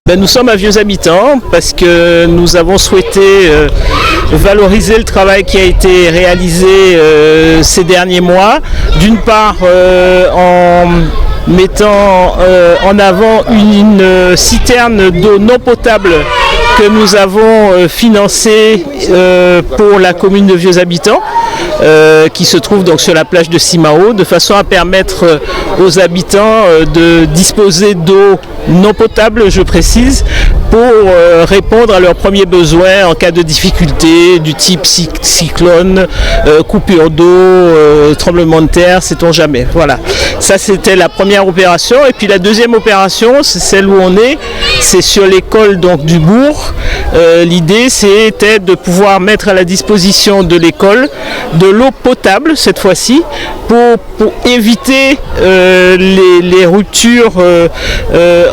Nous sommes à Vieux Habitants parce que nous avons souhaité valoriser le travail qui a été réalisé ces derniers mois. D'une part en mettant en avant une citerne d'eau non potable que nous avons financée pour la commune de Vieux Habitants. Qui se trouve donc sur la plage de Simao, de façon à permettre aux habitants de disposer d'eau non potable, je précise, pour répondre à leurs premiers besoins en cas de difficulté du type cyclone, coupure d'eau, tremblement de terre, sait-on jamais. Voilà, ça c'était la première opération. Et puis la deuxième opération, c'est celle où on est, c'est sur l'école donc du bourg. L'idée c'était de pouvoir mettre à la disposition de l'école de l'eau potable cette fois-ci pour éviter les ruptures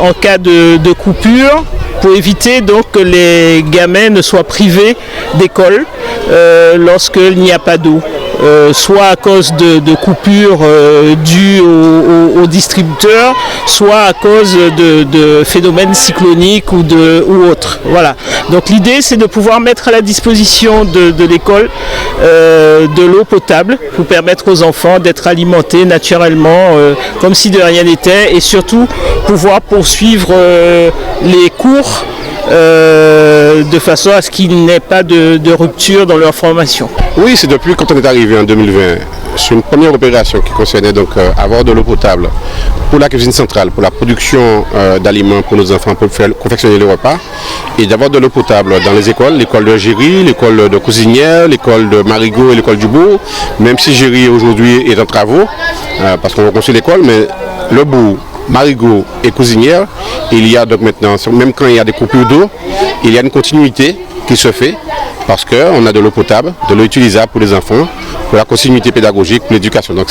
en cas de coupure, pour éviter donc que les gamins ne soient privés d'école lorsqu'il n'y a pas d'eau. Soit à cause de coupures dues au distributeur, soit à cause de phénomènes cycloniques ou autres. Voilà. Donc l'idée c'est de pouvoir mettre à la disposition de l'école de l'eau potable pour permettre aux enfants d'être alimentés naturellement comme si de rien n'était, et surtout pouvoir poursuivre les cours de façon à ce qu'il n'ait pas de rupture dans leur formation. Oui, c'est depuis quand on est arrivé en 2020, c'est une première opération qui concernait donc avoir de l'eau potable pour la cuisine centrale, pour la production d'aliments pour nos enfants, pour faire confectionner les repas, et d'avoir de l'eau potable dans les écoles, l'école de Géry, l'école de Cousinière, l'école de Marigot et l'école du Bourg, même si Géry aujourd'hui est en travaux, parce qu'on reconstruit l'école, mais le Bourg, Marigot et Cousinière, il y a donc maintenant, même quand il y a des coupures d'eau, il y a une continuité qui se fait parce qu'on a de l'eau potable, de l'eau utilisable pour les enfants, pour la continuité pédagogique, pour l'éducation. Donc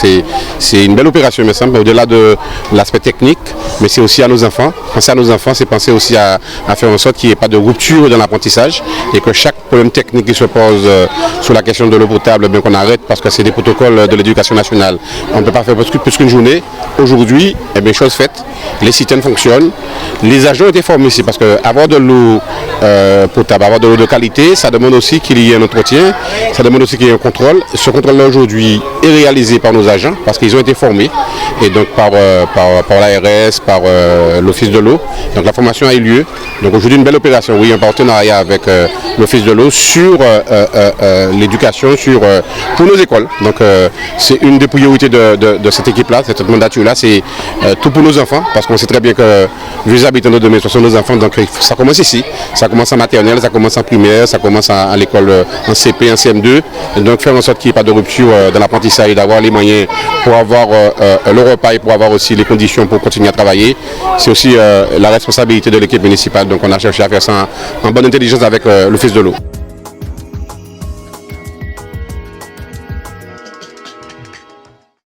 c'est une belle opération, il me semble, au-delà de l'aspect technique, mais c'est aussi à nos enfants. Penser à nos enfants, c'est penser aussi à faire en sorte qu'il n'y ait pas de rupture dans l'apprentissage et que chaque problème technique qui se pose sur la question de l'eau potable, bien qu'on arrête parce que c'est des protocoles de l'éducation nationale. On ne peut pas faire plus qu'une journée. Aujourd'hui, eh bien, chose faite, les citernes fonctionnent. Les agents ont été formés ici parce qu'avoir de l'eau potable, avoir de l'eau de qualité, ça demande aussi qu'il y ait un entretien, ça demande aussi qu'il y ait un contrôle. Ce contrôle-là aujourd'hui est réalisé par nos agents parce qu'ils ont été formés, et donc par l'ARS, par l'Office de l'eau. Donc la formation a eu lieu. Donc aujourd'hui une belle opération, oui, un partenariat avec l'Office de l'eau sur l'éducation, pour nos écoles. Donc c'est une des priorités de cette équipe-là, cette mandature-là, c'est tout pour nos enfants, parce qu'on sait très bien que Vieux Habitants de demain, ce sont nos enfants, donc ça commence ici, ça commence en maternelle, ça commence en primaire, ça commence à l'école en CP, en CM2, et donc faire en sorte qu'il n'y ait pas de rupture dans l'apprentissage, d'avoir les moyens pour avoir le repas et pour avoir aussi les conditions pour continuer à travailler. C'est aussi la responsabilité de l'équipe municipale, donc on a cherché à faire ça en bonne intelligence avec l'Office de l'eau.